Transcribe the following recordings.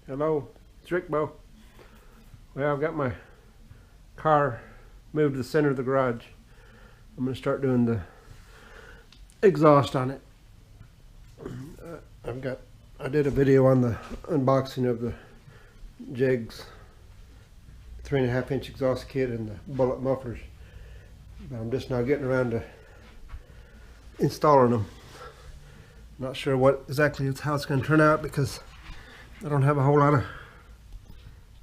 Hello, it's Rick Bo. Well, I've got my car moved to the center of the garage. I'm going to start doing the exhaust on it. I did a video on the unboxing of the Jegs 3.5-inch exhaust kit and the bullet mufflers, but I'm just now getting around to installing them. Not sure what exactly how it's going to turn out because I don't have a whole lot of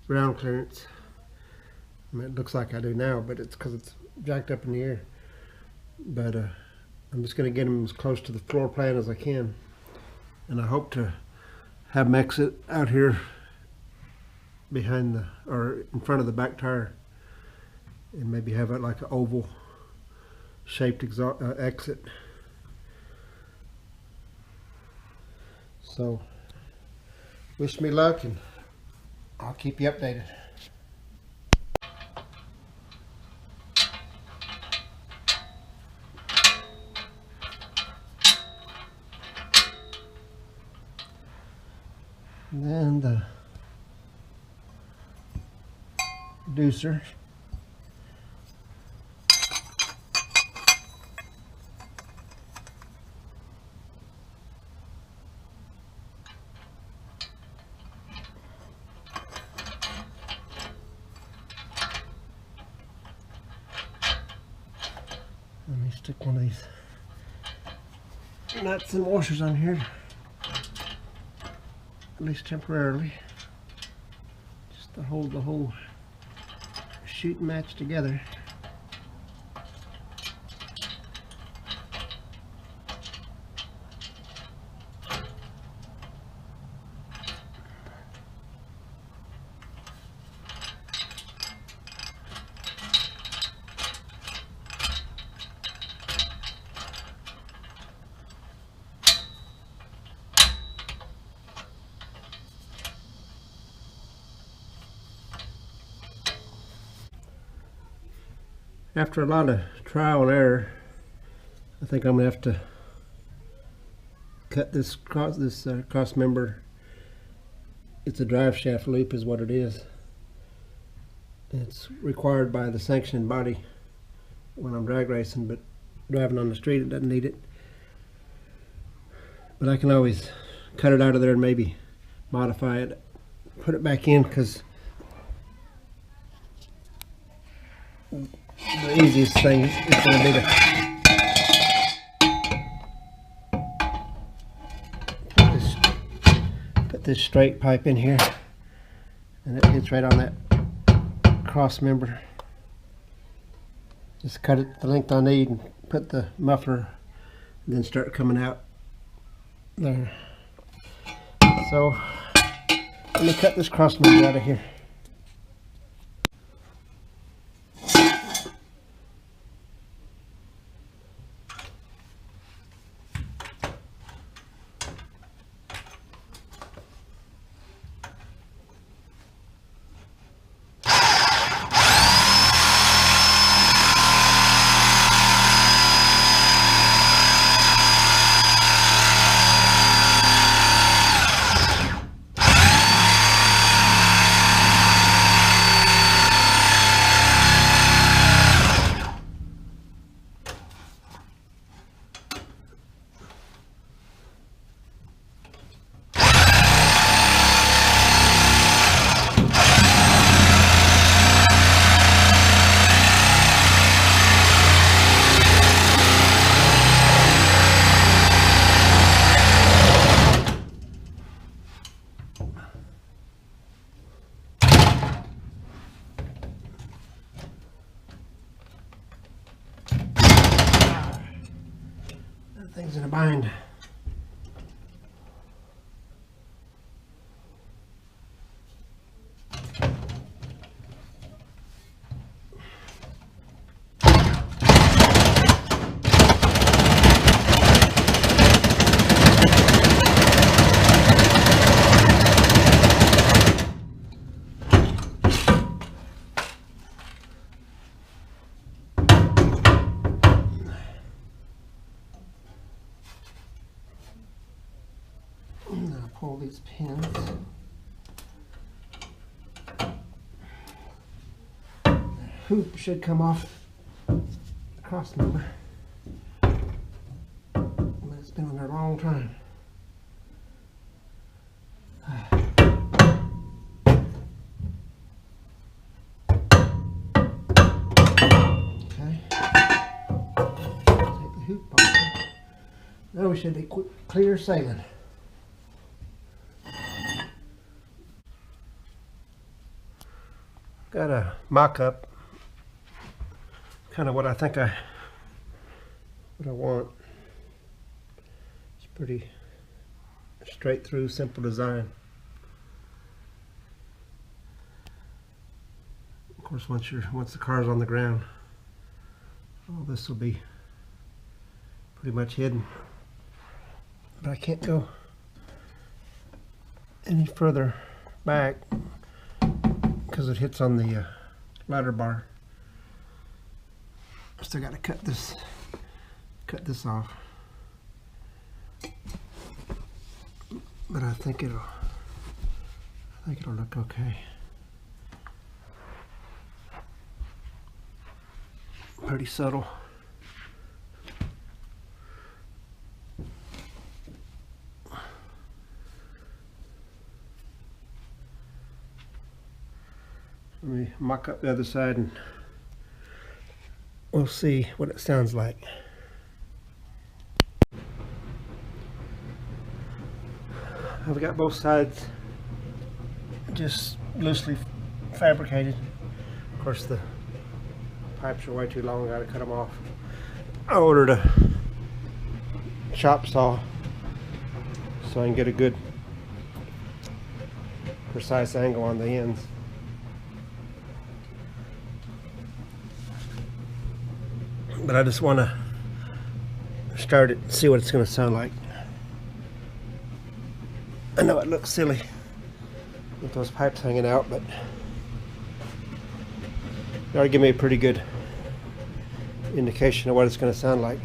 ground clearance. I mean, it looks like I do now, but it's because it's jacked up in the air. But I'm just going to get them as close to the floor plan as I can, and I hope to have them exit out here behind the, or in front of the back tire, and maybe have it like an oval shaped exit. So wish me luck, and I'll keep you updated. And then the reducer. Let me stick one of these nuts and washers on here, at least temporarily, just to hold the whole shoot and match together. After a lot of trial and error, I think I'm gonna have to cut this cross member. It's a drive shaft loop is what it is. It's required by the sanctioning body when I'm drag racing, but driving on the street it doesn't need it. But I can always cut it out of there and maybe modify it, put it back in, because the easiest thing is going to be to put this straight pipe in here, and it hits right on that cross member. Just cut it the length I need and put the muffler, and then start coming out there. So let me cut this cross member out of here. Things in a bind. Pull these pins. hoop should come off the cross member, but it's been in there a long time. Okay, take the hoop off. Now we should be clear sailing. Got a mock-up, kind of what I think what I want. It's pretty straight through, simple design. Of course, once the car's on the ground, all this will be pretty much hidden. But I can't go any further back because it hits on the ladder bar. Still got to cut this off, but I think it'll look okay. Pretty subtle. Let me mock up the other side and we'll see what it sounds like. I've got both sides just loosely fabricated. Of course, the pipes are way too long, I gotta cut them off. I ordered a chop saw so I can get a good precise angle on the ends. But I just want to start it and see what it's going to sound like. I know it looks silly with those pipes hanging out, but it ought to give me a pretty good indication of what it's going to sound like.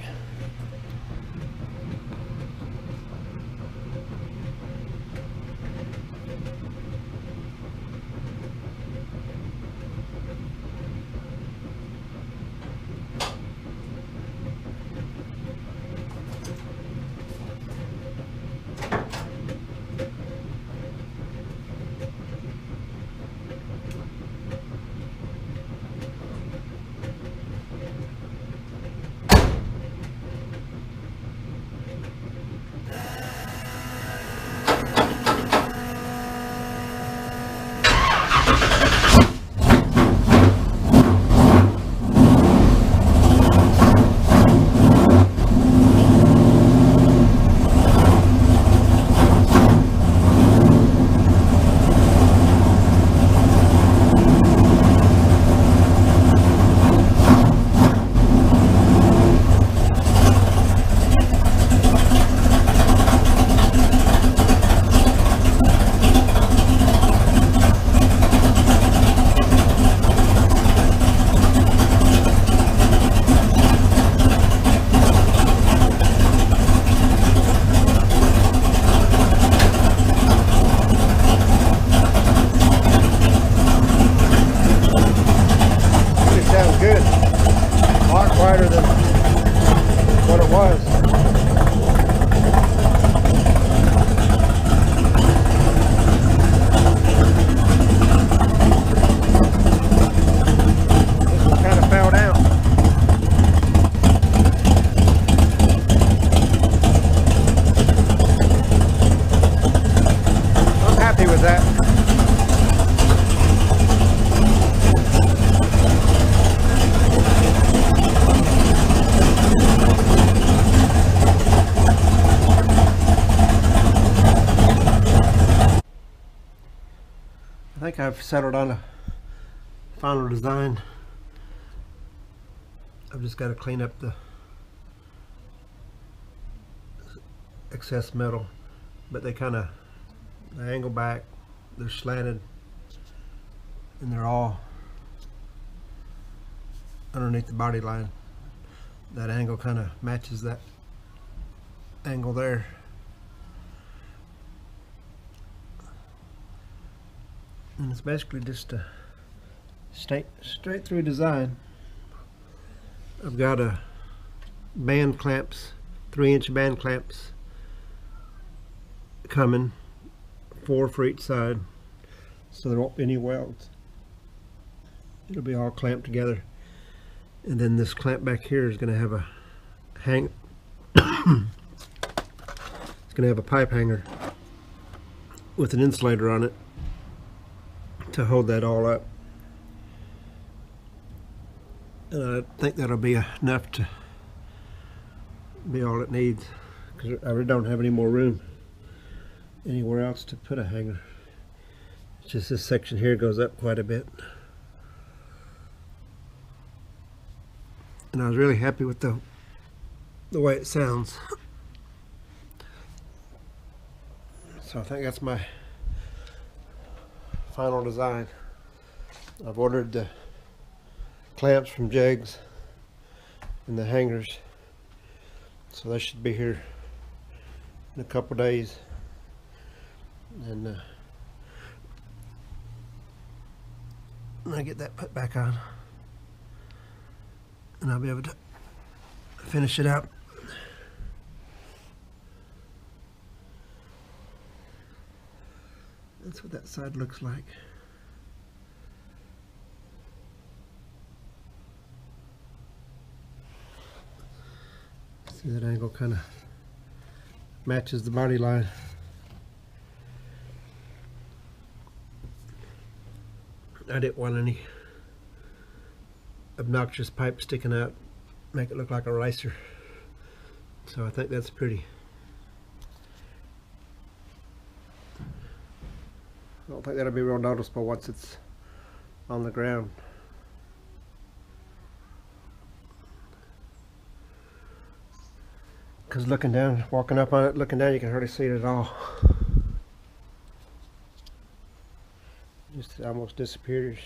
I think I've settled on a final design. I've just got to clean up the excess metal, but they angle back, they're slanted, and they're all underneath the body line. That angle kind of matches that angle there. And it's basically just a straight through design. I've got a band clamps, 3-inch band clamps coming, 4 for each side, so there won't be any welds. It'll be all clamped together. And then this clamp back here is going to have a hang. It's going to have a pipe hanger with an insulator on it to hold that all up. And I think that'll be enough to be all it needs, because I really don't have any more room anywhere else to put a hanger. It's just this section here goes up quite a bit. And I was really happy with the way it sounds. So I think that's my final design. I've ordered the clamps from Jegs and the hangers, so they should be here in a couple days. And when I get that put back on, and I'll be able to finish it up. That's what that side looks like. See, that angle kind of matches the body line. I didn't want any obnoxious pipe sticking out, make it look like a ricer. So I think that's pretty. I don't think that'll be real noticeable once it's on the ground. Because looking down, walking up on it, looking down, you can hardly see it at all. Just almost disappears.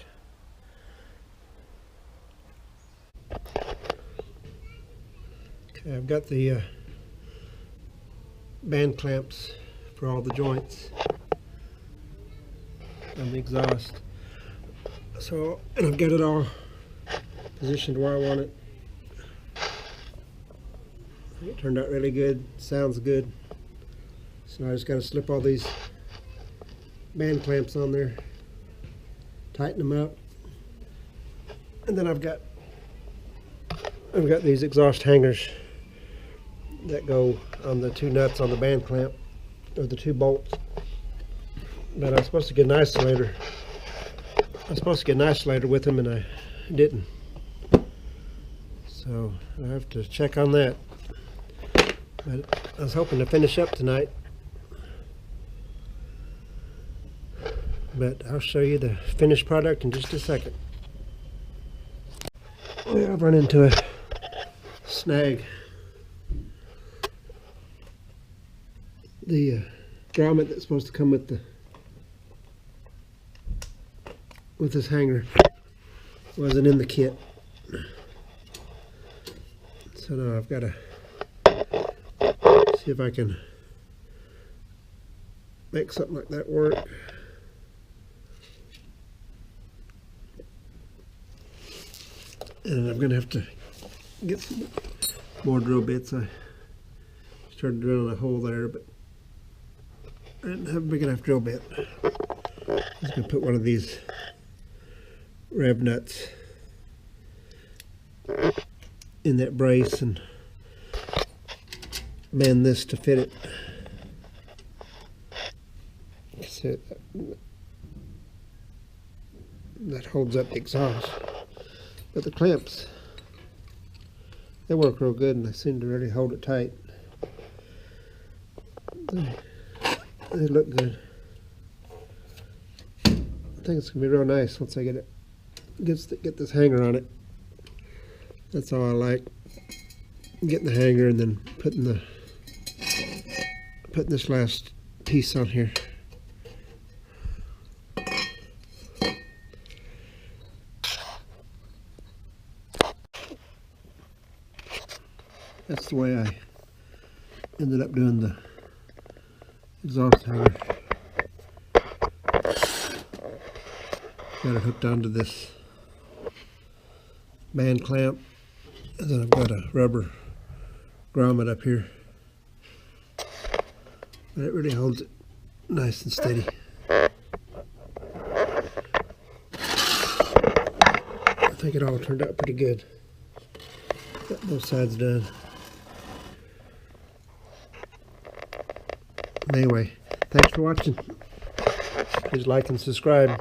Okay, I've got the band clamps for all the joints on the exhaust. So, and I've got it all positioned where I want it. It turned out really good, sounds good. So I just got to slip all these band clamps on there, tighten them up, and then I've got these exhaust hangers that go on the 2 nuts on the band clamp, or the 2 bolts. But I was supposed to get an isolator. With them, and I didn't. So I have to check on that. But I was hoping to finish up tonight. But I'll show you the finished product in just a second. Well, I've run into a snag. The grommet that's supposed to come with this hanger wasn't in the kit. So now I've got to see if I can make something like that work. And I'm going to have to get some more drill bits. I started drilling a hole there, but I didn't have a big enough drill bit. I'm just going to put one of these rev nuts in that brace and bend this to fit it. So that holds up the exhaust. But the clamps, they work real good, and they seem to really hold it tight. They look good. I think it's gonna be real nice once I get this hanger on it. That's all I like. Getting the hanger and then putting this last piece on here. That's the way I ended up doing the exhaust hanger. Got it hooked onto this band clamp, and then I've got a rubber grommet up here. But it really holds it nice and steady. I think it all turned out pretty good. Got both sides done. Anyway, thanks for watching. Please like and subscribe.